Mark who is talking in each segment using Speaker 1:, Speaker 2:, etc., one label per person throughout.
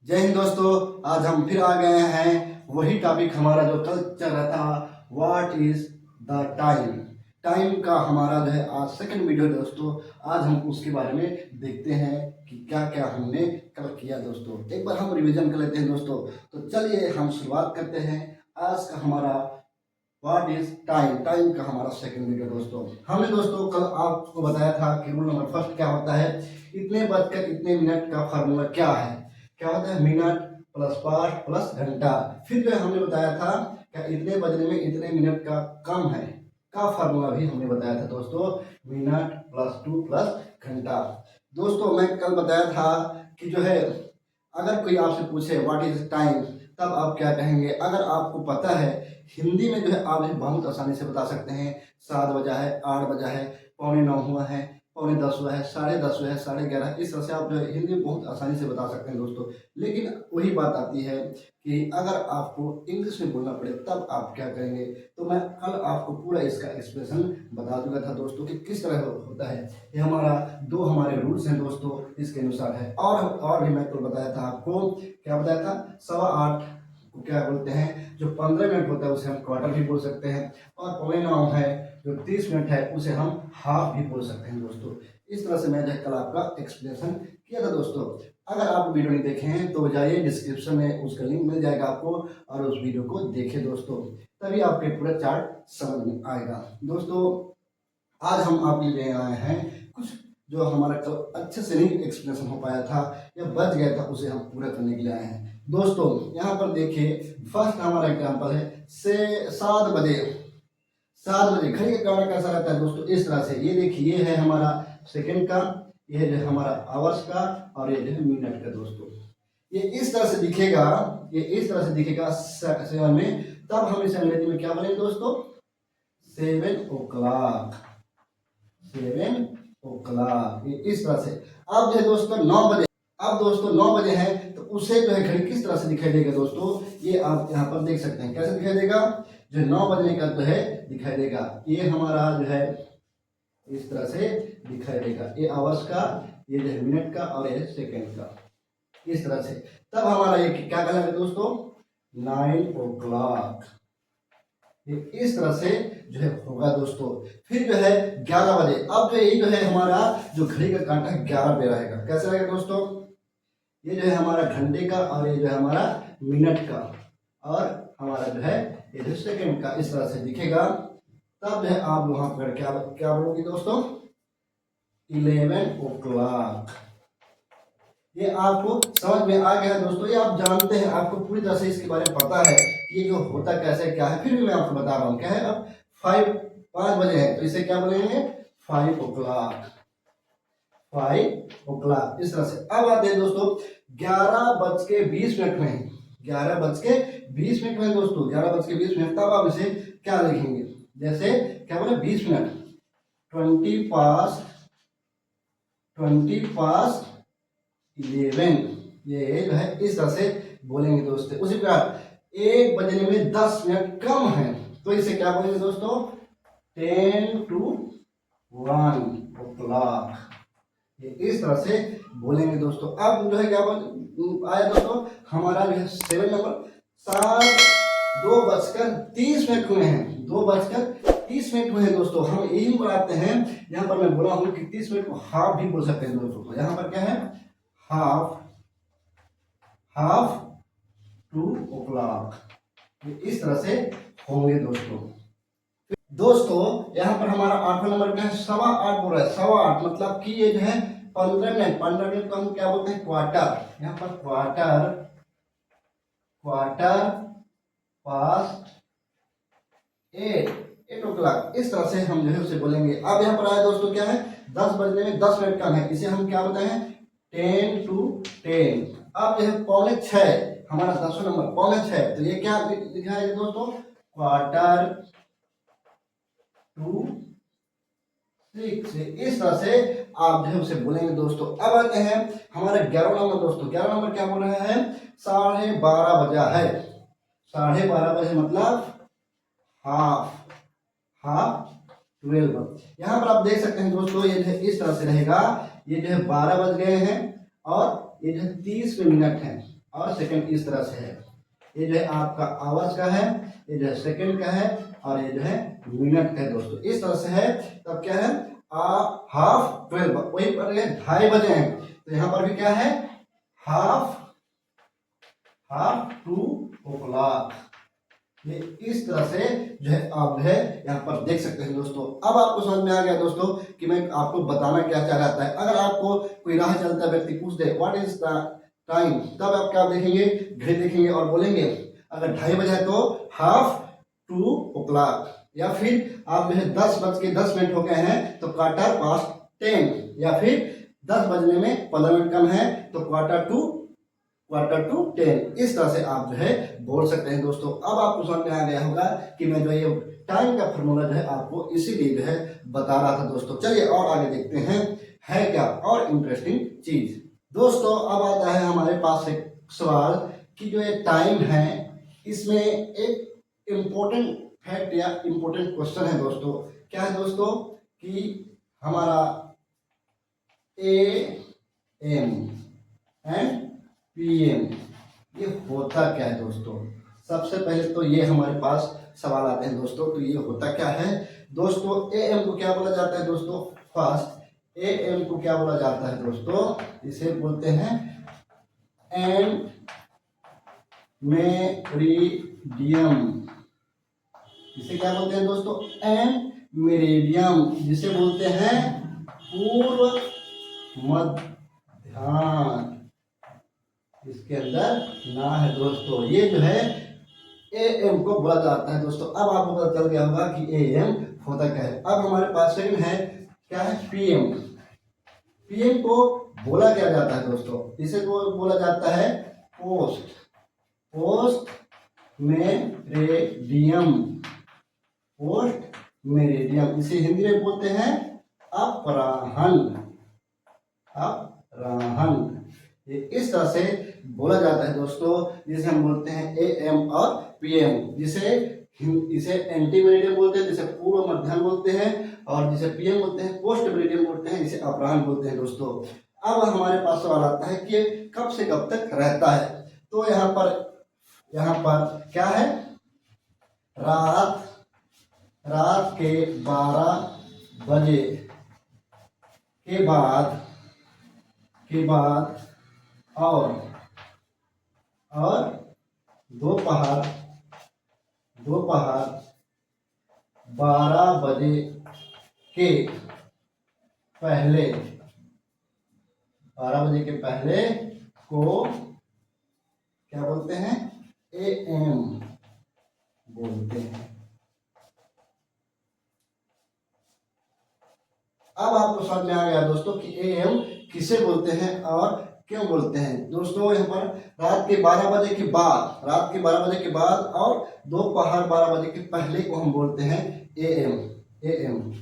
Speaker 1: जय हिंद दोस्तों। आज हम फिर आ गए हैं। वही टॉपिक हमारा जो कल चल रहा था, what is the time. Time का हमारा जो है आज सेकंड वीडियो दोस्तों। आज हम उसके बारे में देखते हैं कि क्या क्या हमने कल किया दोस्तों। एक बार हम रिवीजन कर लेते हैं दोस्तों। तो चलिए हम शुरुआत करते हैं आज का हमारा व्हाट इज टाइम। टाइम का हमारा सेकंड वीडियो दोस्तों। हमने दोस्तों कल आपको बताया था कि रूल नंबर फर्स्ट क्या होता है, इतने बजकर इतने मिनट का फार्मूला क्या है। क्या होता है, मिनट प्लस पास्ट प्लस घंटा। फिर जो हमने बताया था क्या इतने बजने में इतने मिनट का कम है का फार्मूला भी हमने बताया था दोस्तों, मिनट प्लस 2 प्लस घंटा। दोस्तों मैं कल बताया था कि जो है अगर कोई आपसे पूछे व्हाट इज टाइम, तब आप क्या कहेंगे। अगर आपको पता है हिंदी में जो है आप बहुत आसानी से बता सकते हैं। 7 बजा है, 8 बजा है, 9:15 हुआ है, 9:45 हुआ है, 10:30 हुआ है, 11:30। इस तरह से आप जो है हिंदी में बहुत आसानी से बता सकते हैं दोस्तों। लेकिन वही बात आती है कि अगर आपको इंग्लिश में बोलना पड़े तब आप क्या करेंगे। तो मैं कल आपको पूरा इसका एक्सप्रेशन बता दूंगा था दोस्तों कि किस तरह होता है। ये हमारा दो हमारे रूल्स हैं दोस्तों, इसके अनुसार है। और भी मैं कल बताया था आपको, क्या बताया था, 8:15 को क्या बोलते हैं, जो 15 मिनट होता है उसे हम क्वार्टर भी बोल सकते हैं। और 9:15 है जो 30 मिनट है उसे हम हाफ भी बोल सकते हैं दोस्तों। इस तरह से मैंने कल आपका एक्सप्लेनेशन किया था दोस्तों। अगर आप वीडियो नहीं देखे हैं तो जाइए डिस्क्रिप्शन में उसका लिंक मिल जाएगा आपको, और उस वीडियो को देखें दोस्तों, तभी आपके पूरा चार्ट समझ में आएगा दोस्तों। आज हम आपके लिए आए हैं कुछ जो हमारा कल अच्छे से नहीं एक्सप्लेनेशन हो पाया था या बच गया था, उसे हम पूरा करने के लिए आए हैं दोस्तों। यहाँ पर देखिए फर्स्ट हमारा एग्जाम्पल है से 7 बजे। 7 बजे घड़ी का काउंट कैसा रहता है दोस्तों, इस तरह से। ये देखिए ये है हमारा सेकंड का, ये जो है हमारा आवर्स का, और ये जो है मिनट का दोस्तों। ये इस तरह से दिखेगा, ये इस तरह से दिखेगा 7 में। तब हम इसे अंग्रेजी में क्या बोलेंगे दोस्तों, 7 o'clock। 7 o'clock ये इस तरह से। अब जो है दोस्तों 9 बजे, अब दोस्तों 9 बजे है तो उसे जो है घड़ी किस तरह से दिखाई देगा दोस्तों, ये आप यहाँ पर देख सकते हैं। कैसे दिखाई देगा, जो 9 बजने का जो है दिखाई देगा, ये हमारा जो है इस तरह से दिखाई देगा। ये आवर्स का, ये जो है मिनट का, और ये सेकंड का, इस तरह से। तब हमारा ये क्या कहलाएगा दोस्तों, 9 o'clock। ये इस तरह से जो है होगा दोस्तों। फिर जो है 11 बजे। अब जो यही जो है हमारा जो घड़ी का कांटा 11 पे रहेगा। कैसे रहेगा दोस्तों, ये जो है हमारा घंटे का, और ये जो है हमारा मिनट का, और हमारा जो है ये जो सेकंड का, इस तरह से दिखेगा। तब जो है आप वहां पर क्या क्या बोलोगे दोस्तों, 11 o'clock। ये आपको समझ में आ गया दोस्तों, ये आप जानते हैं, आपको पूरी तरह से इसके बारे में पता है कि ये जो होता कैसे क्या है। फिर भी मैं आपको बता रहा हूँ क्या है। अब 5 बजे है तो इसे क्या बोलेंगे, 5 o'clock। 5 o'clock इस तरह से। अब आते हैं दोस्तों 11:20 में। 11:20 में दोस्तों, 11:20। तब आप इसे क्या लिखेंगे, जैसे क्या बोले 20 मिनट, 20 past 11। ये जो है इस तरह से बोलेंगे दोस्तों। उसी प्रकार 1 बजने में 10 मिनट कम है तो इसे क्या बोलेंगे दोस्तों, 10 to 1 o'clock। ये इस तरह से बोलेंगे दोस्तों। अब जो है क्या आया दोस्तों, हमारा जो है 7 नंबर। 2:30 हुए हैं, 2:30 हुए हैं दोस्तों। हम यही बनाते हैं, यहाँ पर मैं बोला हूँ कि 30 मिनट को हाफ भी बोल सकते हैं दोस्तों। तो यहाँ पर क्या है, हाफ 2 o'clock। ये इस तरह से होंगे दोस्तों। दोस्तों यहाँ पर हमारा 8वां नंबर क्या है, 8:15 बोल रहा है। 8:15 मतलब कि ये जो है 15 मिनट। 15 मिनट को हम क्या बोलते हैं, क्वार्टर। यहाँ पर क्वार्टर पास्ट 8 o'clock। इस तरह से हम जो है उसे बोलेंगे। अब यहाँ पर आया दोस्तों क्या है, 10 बजने में 10 मिनट कम है, इसे हम क्या बताए हैं, 10 to 10। अब जो है 5:45 हमारा 10वां नंबर, 5:45। तो ये क्या लिखा है दोस्तों, क्वार्टर टू 6। इस तरह से आप जो है उसे बोलेंगे दोस्तों। अब आते हैं हमारा 11वां नंबर दोस्तों। 11वां नंबर क्या बोल रहा है, 12:30 बजा है। 12:30 बजे मतलब हाफ 12। यहाँ पर आप देख सकते हैं दोस्तों, ये जो है इस तरह से रहेगा। ये जो है 12 बज गए हैं और ये जो है 30 मिनट है। और सेकंड इस तरह से है। ये जो है आपका आवर्स का है, ये जो है सेकंड का है, और ये जो है मिनट का है दोस्तों। इस तरह से है। तब क्या है, हाफ 12, वही पर 2:30 हैं, तो यहाँ पर भी क्या है, हाफ 2 o'clock। ये इस तरह से जो है आप जो है यहाँ पर देख सकते हैं दोस्तों। अब आपको समझ में आ गया दोस्तों कि मैं आपको बताना क्या चाह रहा था। अगर आपको कोई राह चलता व्यक्ति पूछ दे व्हाट इज द टाइम, तब आप क्या देखेंगे, घड़ी देखेंगे और बोलेंगे। अगर 2:30 है तो हाफ 2 o'clock, या फिर आप जो है 10:10 हो गए हैं तो 10:15, या फिर 10 बजने में 15 मिनट कम है तो 10:15। इस तरह से आप जो है बोल सकते हैं दोस्तों। अब आपको समझ में आ गया होगा कि मैं जो ये टाइम का फॉर्मूला जो है आपको इसीलिए जो है बता रहा था दोस्तों। चलिए और आगे देखते हैं है क्या और इंटरेस्टिंग चीज दोस्तों। अब आता है हमारे पास एक सवाल कि जो ये टाइम है इसमें एक इम्पोर्टेंट फैक्ट या इम्पोर्टेंट क्वेश्चन है दोस्तों। क्या है दोस्तों कि हमारा AM एंड PM ये होता क्या है दोस्तों। सबसे पहले तो ये हमारे पास सवाल आते हैं दोस्तों, तो ये होता क्या है दोस्तों। AM को क्या बोला जाता है दोस्तों, फर्स्ट AM को क्या बोला जाता है दोस्तों, इसे बोलते हैं एंड मेरिडियम। इसे क्या बोलते हैं दोस्तों, एंड मेरिडियम, जिसे बोलते हैं पूर्व मध्याह्न। इसके अंदर ना है दोस्तों, ये जो है AM को बोला जाता है दोस्तों। अब आपको पता चल गया होगा कि AM होता क्या है। अब हमारे पास सेकंड है क्या है, PM। PM को बोला क्या जाता है दोस्तों, इसे बोला जाता है पोस्ट मेरिडियम। पोस्ट मेरिडियम, इसे हिंदी में बोलते हैं अपराह्न। ये इस तरह से बोला जाता है दोस्तों, जिसे हम बोलते हैं AM और PM। इसे एंटी मेरिडियम बोलते हैं, जिसे पूर्व मध्याह्न बोलते हैं, और जिसे PM बोलते हैं पोस्ट मेरिडियम बोलते हैं, जिसे अपराह्न बोलते हैं दोस्तों। अब हमारे पास सवाल आता है कि कब से कब तक रहता है। तो यहाँ पर क्या है, रात के 12 बजे के बाद और दोपहर 12 बजे के पहले, 12 बजे के पहले को क्या बोलते हैं, AM बोलते हैं। अब आपको समझ में आ गया दोस्तों कि AM किसे बोलते हैं और क्यों बोलते हैं दोस्तों। यहाँ पर रात के 12 बजे के बाद और दोपहर 12 बजे के पहले को हम बोलते हैं AM।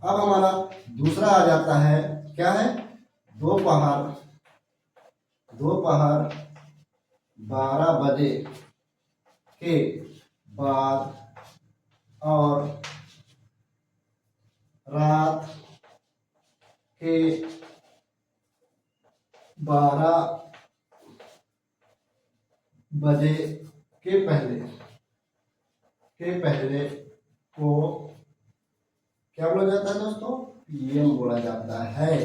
Speaker 1: अब हमारा दूसरा आ जाता है क्या है, दोपहर 12 बजे के बाद और रात के 12 बजे के पहले को क्या बोला जाता है दोस्तों, PM बोला जाता है।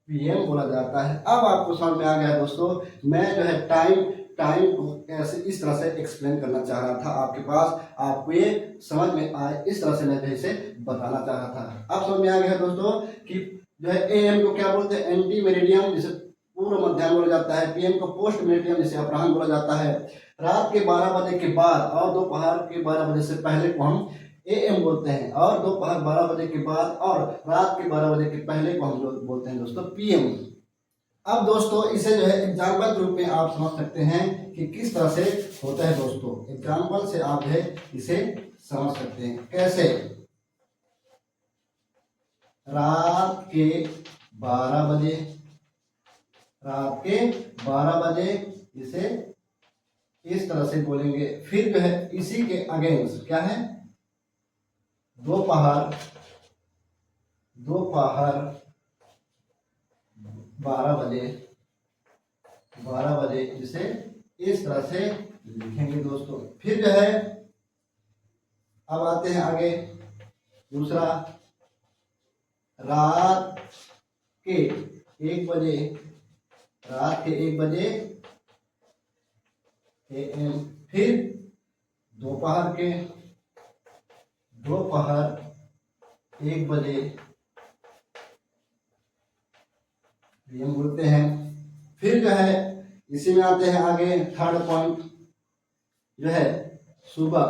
Speaker 1: PM बोला जाता है। अब आपको समझ में आ गया दोस्तों। मैं जो है टाइम को ऐसे इस तरह से एक्सप्लेन करना चाह रहा था आपके पास, आपको ये समझ में आए इस तरह से मैं इसे बताना चाह रहा था। अब समझ में आ गया दोस्तों कि जो है AM को क्या बोलते हैं, एंटी मेरिडियम, जिसे पूर्व मध्याह्न बोला जाता है। PM को पोस्ट मेरिडियम, जिसे अपराह्न बोला जाता है। रात के 12 बजे के बाद और दोपहर के 12 बजे से पहले को हम AM बोलते हैं, और दोपहर 12 बजे के बाद और रात के 12 बजे के पहले को हम लोग बोलते हैं दोस्तों PM। अब दोस्तों इसे जो है एग्जाम्पल के रूप में आप समझ सकते हैं कि किस तरह से होता है दोस्तों। एग्जाम्पल से आप है इसे समझ सकते हैं। कैसे, रात के 12 बजे इसे इस तरह से बोलेंगे। फिर जो है इसी के अगेंस्ट क्या है, दोपहर 12 बजे 12 बजे, इसे इस तरह से लिखेंगे दोस्तों। फिर जो है अब आते हैं आगे दूसरा, रात के 1 बजे, रात के 1 बजे AM। फिर दोपहर 1 बजे PM बोलते हैं। फिर जो है इसी में आते हैं आगे थर्ड पॉइंट, जो है सुबह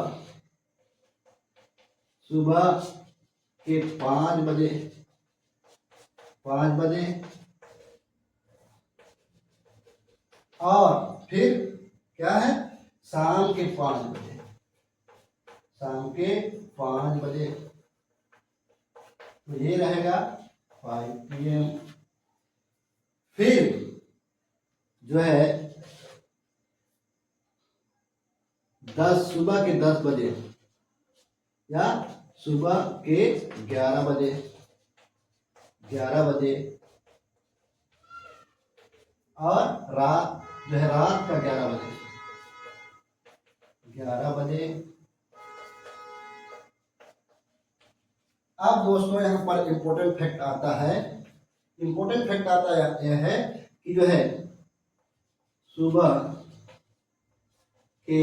Speaker 1: के 5 बजे, और फिर क्या है शाम के 5 बजे, तो ये रहेगा 5 PM। फिर जो है सुबह के 10 बजे या सुबह के 11 बजे, और रात जो है रात का 11 बजे। अब दोस्तों यहाँ पर इम्पोर्टेंट फैक्ट आता है, यह है कि जो है सुबह के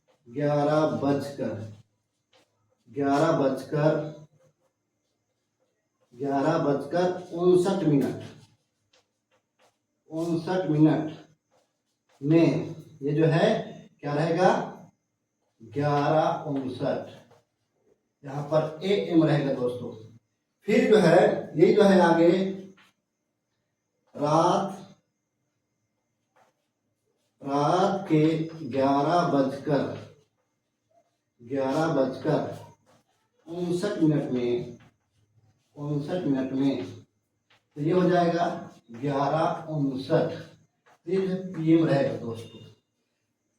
Speaker 1: 11:59 में ये जो है क्या रहेगा 11:59, यहाँ पर AM रहेगा दोस्तों। फिर जो है ये जो है आगे रात के 11:59 में, तो ये हो जाएगा 11:59, ये PM रहेगा दोस्तों।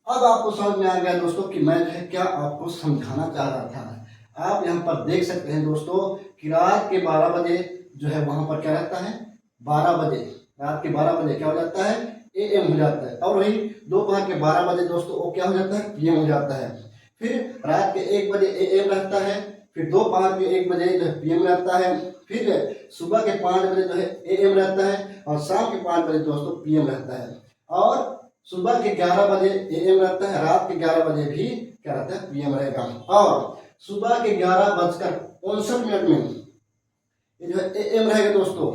Speaker 1: अब आपको समझ में आ गया दोस्तों कि मैं जो है क्या आपको समझाना चाह रहा था। आप यहाँ पर देख सकते हैं दोस्तों कि रात के 12 बजे जो है वहां पर क्या रहता है 12 बजे, रात के 12 बजे क्या हो जाता है AM हो जाता है, और वही दोपहर के 12 बजे दोस्तों वो क्या हो जाता है PM हो जाता है। फिर रात के 1 बजे AM रहता है, फिर दोपहर के 1 बजे जो है PM रहता है, फिर सुबह के 5 बजे जो है AM रहता है, और शाम के 5 बजे दोस्तों PM रहता है, और सुबह के 11 बजे AM रहता है, रात के 11 बजे भी क्या रहता है PM रहेगा, और सुबह के 11:59 में ये जो है AM रहेगा दोस्तों।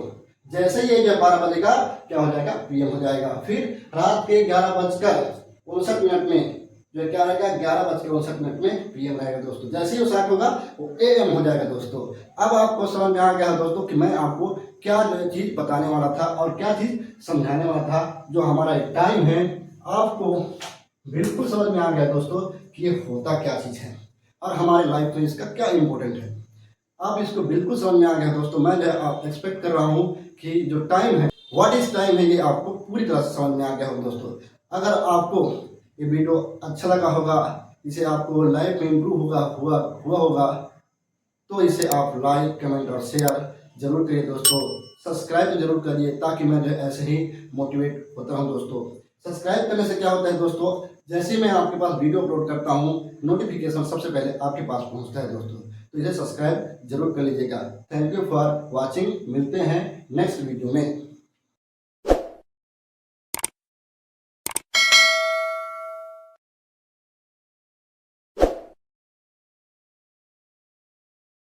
Speaker 1: जैसे ये जो 12 बजे का क्या हो जाएगा PM हो जाएगा। फिर रात के 11:59 में जो क्या रहेगा 11:59 में PM रहेगा दोस्तों। जैसे ही स्टार्ट होगा वो AM हो जाएगा दोस्तों। अब आपको समझ में आ गया दोस्तों कि मैं आपको क्या जो चीज़ बताने वाला था और क्या चीज़ समझाने वाला था। जो हमारा टाइम है आपको बिल्कुल समझ में आ गया दोस्तों कि ये होता क्या चीज़ है और हमारे लाइफ में इसका क्या इम्पोर्टेंट है। आप इसको बिल्कुल समझ में आ गया दोस्तों। मैं जो आप एक्सपेक्ट कर रहा हूँ कि जो टाइम है व्हाट इज टाइम है ये आपको पूरी तरह से समझ में आ गया हो दोस्तों। अगर आपको ये वीडियो अच्छा लगा होगा, इसे आपको लाइफ में इम्प्रूव हुआ होगा तो इसे आप लाइक कमेंट और शेयर जरूर करिए दोस्तों। सब्सक्राइब जरूर करिए ताकि मैं जो ऐसे ही मोटिवेट होता हूँ दोस्तों। सब्सक्राइब करने से क्या होता है दोस्तों, जैसे मैं आपके पास वीडियो अपलोड करता हूँ नोटिफिकेशन सबसे पहले आपके पास पहुँचता है दोस्तों। तो इसे सब्सक्राइब जरूर कर लीजिएगा। Thank you for watching. मिलते हैं नेक्स्ट वीडियो में।